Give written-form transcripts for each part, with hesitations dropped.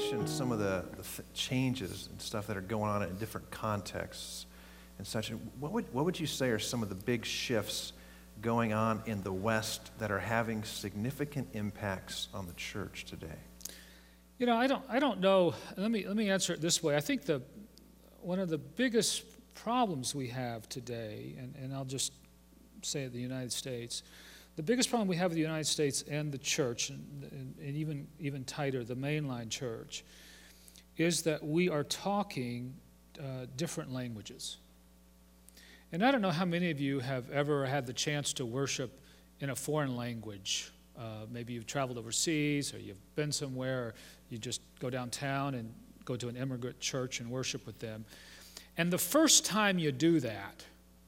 mentioned some of the changes and stuff that are going on in different contexts and such. What would you say are some of the big shifts going on in the West that are having significant impacts on the church today? You know, I don't know. Let me answer it this way. I think one of the biggest problems we have today, and I'll just say it, the United States, the biggest problem we have with the United States and the church, and even tighter, the mainline church, is that we are talking different languages. And I don't know how many of you have ever had the chance to worship in a foreign language. Maybe you've traveled overseas, or you've been somewhere, or you just go downtown and go to an immigrant church and worship with them. And the first time you do that,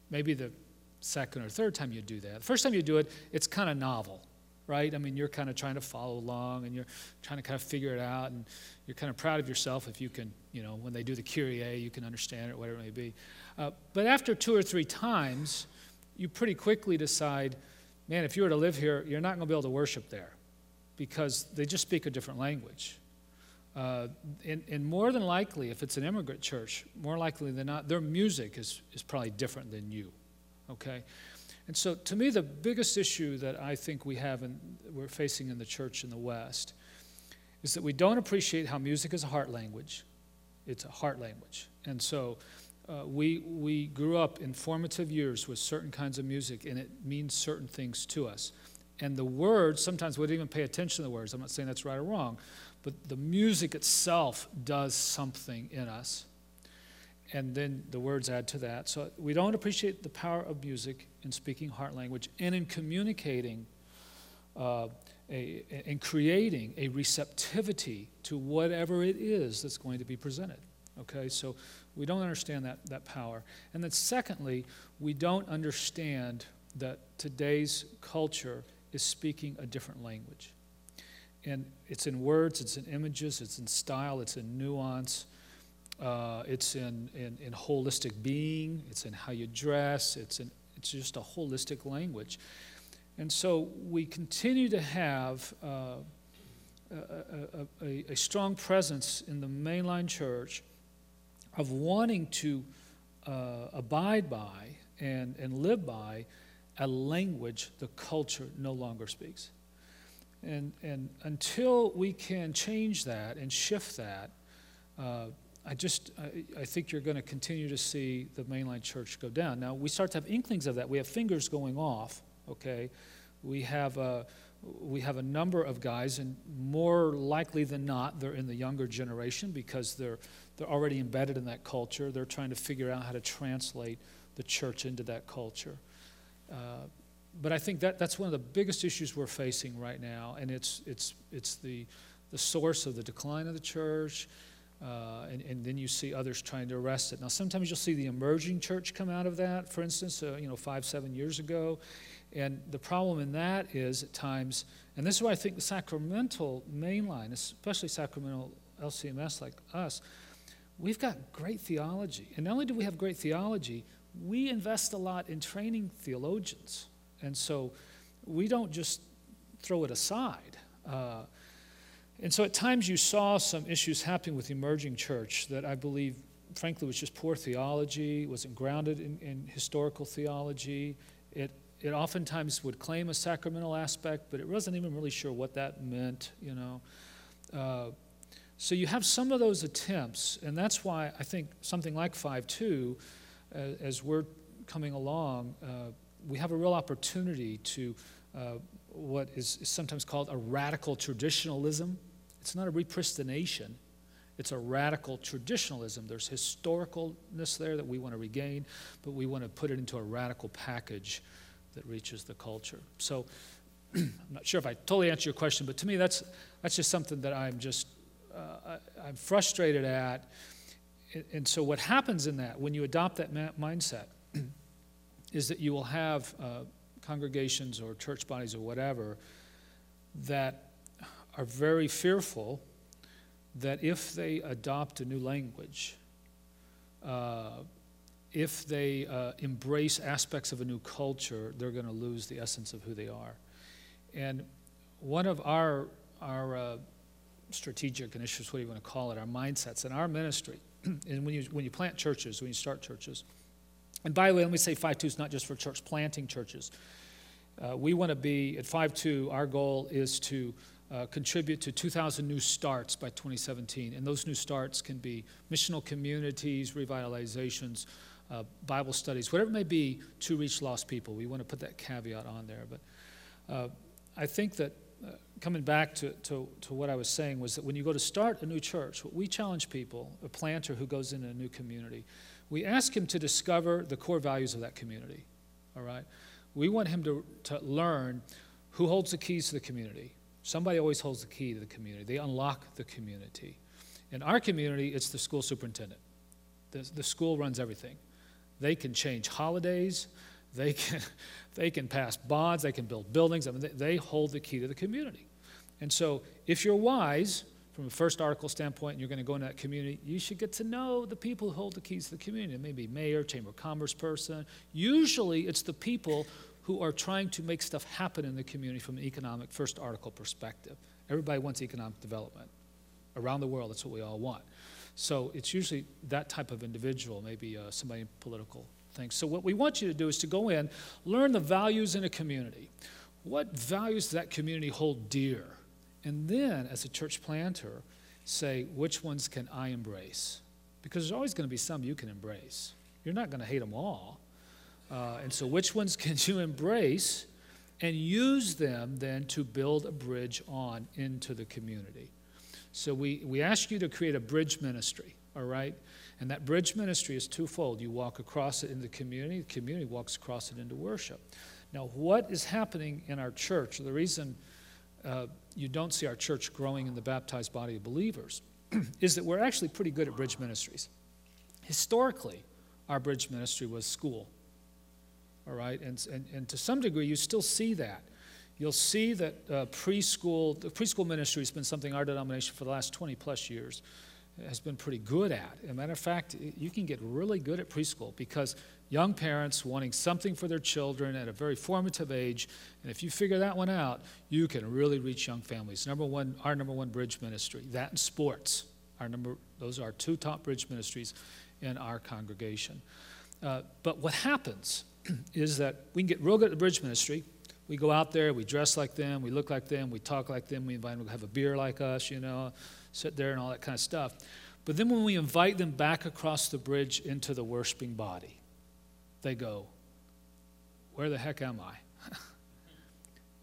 maybe the second or third time you do that, the first time you do it, it's kind of novel, right? I mean, you're kind of trying to follow along, and you're trying to kind of figure it out, and you're kind of proud of yourself if you can, when they do the Kyrie, you can understand it, whatever it may be. But after 2 or 3 times, you pretty quickly decide, man, if you were to live here, you're not going to be able to worship there because they just speak a different language. And more than likely, if it's an immigrant church, more likely than not, their music is probably different than you, okay? And so to me, the biggest issue that I think we're facing in the church in the West is that we don't appreciate how music is a heart language. It's a heart language. And so we grew up in formative years with certain kinds of music, and it means certain things to us. And the words, sometimes we don't even pay attention to the words. I'm not saying that's right or wrong, but the music itself does something in us. And then the words add to that. So we don't appreciate the power of music in speaking heart language and in communicating and creating a receptivity to whatever it is that's going to be presented. Okay, so we don't understand that power. And then secondly, we don't understand that today's culture is speaking a different language. And it's in words, it's in images, it's in style, it's in nuance, it's in holistic being, it's in how you dress, it's just a holistic language. And so we continue to have a strong presence in the mainline church of wanting to abide by and live by a language the culture no longer speaks. And until we can change that and shift that, I think you're going to continue to see the mainline church go down. Now, we start to have inklings of that. We have fingers going off, okay? We have a number of guys, and more likely than not, they're in the younger generation because they're already embedded in that culture. They're trying to figure out how to translate the church into that culture. But I think that's one of the biggest issues we're facing right now, and it's the source of the decline of the church, and then you see others trying to arrest it. Now, sometimes you'll see the emerging church come out of that, for instance, 5-7 years ago, and the problem in that is at times, and this is why I think the sacramental mainline, especially sacramental LCMS like us, we've got great theology. And not only do we have great theology, we invest a lot in training theologians. And so we don't just throw it aside. And so at times you saw some issues happening with the emerging church that I believe, frankly, was just poor theology, wasn't grounded in historical theology. It oftentimes would claim a sacramental aspect, but it wasn't even really sure what that meant, So you have some of those attempts, and that's why I think something like 5.2, as we're coming along, we have a real opportunity to what is sometimes called a radical traditionalism. It's not a repristination. It's a radical traditionalism. There's historicalness there that we want to regain, but we want to put it into a radical package that reaches the culture. So I'm not sure if I totally answered your question, but to me that's just something that I'm frustrated at. And so what happens in that, when you adopt that mindset, is that you will have congregations or church bodies or whatever that are very fearful that if they adopt a new language, if they embrace aspects of a new culture, they're going to lose the essence of who they are. And one of our strategic initiatives, what do you want to call it, our mindsets in our ministry. And when you plant churches, when you start churches, and by the way, let me say 5.2 is not just for church planting churches. We want to be, at 5.2, our goal is to contribute to 2,000 new starts by 2017. And those new starts can be missional communities, revitalizations, Bible studies, whatever it may be to reach lost people. We want to put that caveat on there. But I think that coming back to what I was saying was that when you go to start a new church, what we challenge people, a planter who goes into a new community, we ask him to discover the core values of that community, all right? We want him to learn who holds the keys to the community. Somebody always holds the key to the community. They unlock the community. In our community, it's the school superintendent. The school runs everything. They can change holidays. They can pass bonds. They can build buildings. I mean, they hold the key to the community. And so if you're wise, from a first article standpoint, and you're going to go into that community, you should get to know the people who hold the keys to the community. Maybe mayor, chamber of commerce person. Usually it's the people who are trying to make stuff happen in the community from an economic first article perspective. Everybody wants economic development. Around the world, that's what we all want. So it's usually that type of individual, maybe somebody in political things. So what we want you to do is to go in, learn the values in a community. What values does that community hold dear? And then, as a church planter, say, which ones can I embrace? Because there's always going to be some you can embrace. You're not going to hate them all. And so which ones can you embrace and use them then to build a bridge on into the community? So we ask you to create a bridge ministry, all right? And that bridge ministry is twofold. You walk across it in the community walks across it into worship. Now, what is happening in our church, the reason you don't see our church growing in the baptized body of believers, is that we're actually pretty good at bridge ministries. Historically, our bridge ministry was school, all right? And to some degree, you still see that. You'll see that the preschool ministry has been something our denomination for the last 20-plus years has been pretty good at. As a matter of fact, you can get really good at preschool because young parents wanting something for their children at a very formative age, and if you figure that one out, you can really reach young families. Our number one bridge ministry, that and sports. Those are our two top bridge ministries in our congregation. But what happens is that we can get real good at the bridge ministry. We go out there, we dress like them, we look like them, we talk like them, we invite them to have a beer like us, sit there and all that kind of stuff. But then when we invite them back across the bridge into the worshiping body, they go, where the heck am I?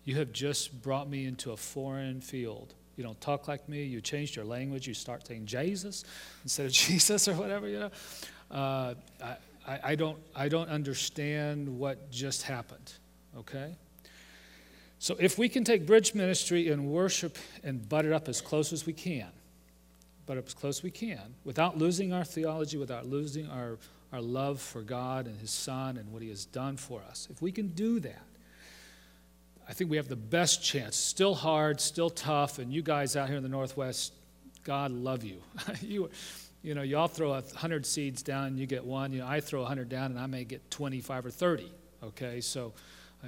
You have just brought me into a foreign field. You don't talk like me. You changed your language. You start saying Jesus instead of Jesus or whatever, I don't understand what just happened, okay? So if we can take bridge ministry and worship and butt it up as close as we can, without losing our theology, without losing our love for God and His Son and what He has done for us, if we can do that, I think we have the best chance. Still hard, still tough, and you guys out here in the Northwest, God love you. You all throw 100 seeds down and you get one. I throw 100 down and I may get 25 or 30, okay? So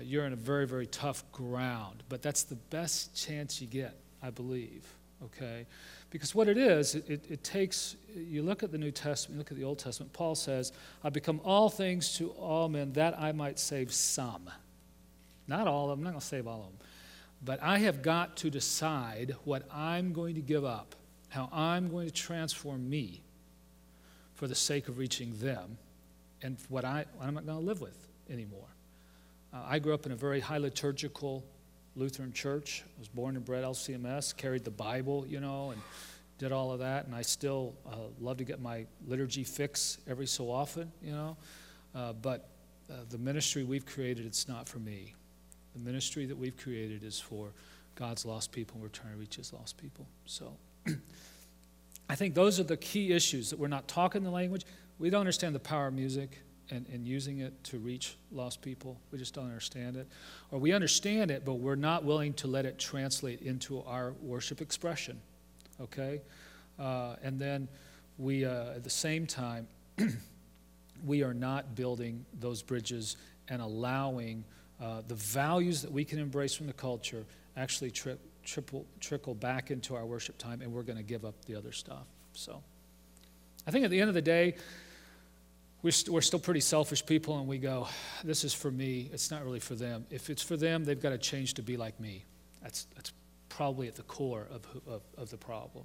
you're in a very, very tough ground, but that's the best chance you get, I believe, okay? Because what it is, it takes, you look at the New Testament, you look at the Old Testament, Paul says, I become all things to all men that I might save some. Not all of them, I'm not going to save all of them. But I have got to decide what I'm going to give up, how I'm going to transform me for the sake of reaching them, and what I'm not going to live with anymore. I grew up in a very high liturgical Lutheran church. I was born and bred LCMS, carried the Bible, and did all of that, and I still love to get my liturgy fix every so often, but the ministry we've created, it's not for me. The ministry that we've created is for God's lost people, and we're trying to reach His lost people. So I think those are the key issues, that we're not talking the language. We don't understand the power of music and using it to reach lost people. We just don't understand it. Or we understand it, but we're not willing to let it translate into our worship expression, okay? And then we, at the same time, we are not building those bridges and allowing the values that we can embrace from the culture actually trickle back into our worship time, and we're going to give up the other stuff. So I think at the end of the day, we're still pretty selfish people, and we go, this is for me. It's not really for them. If it's for them, they've got to change to be like me. That's probably at the core of the problem.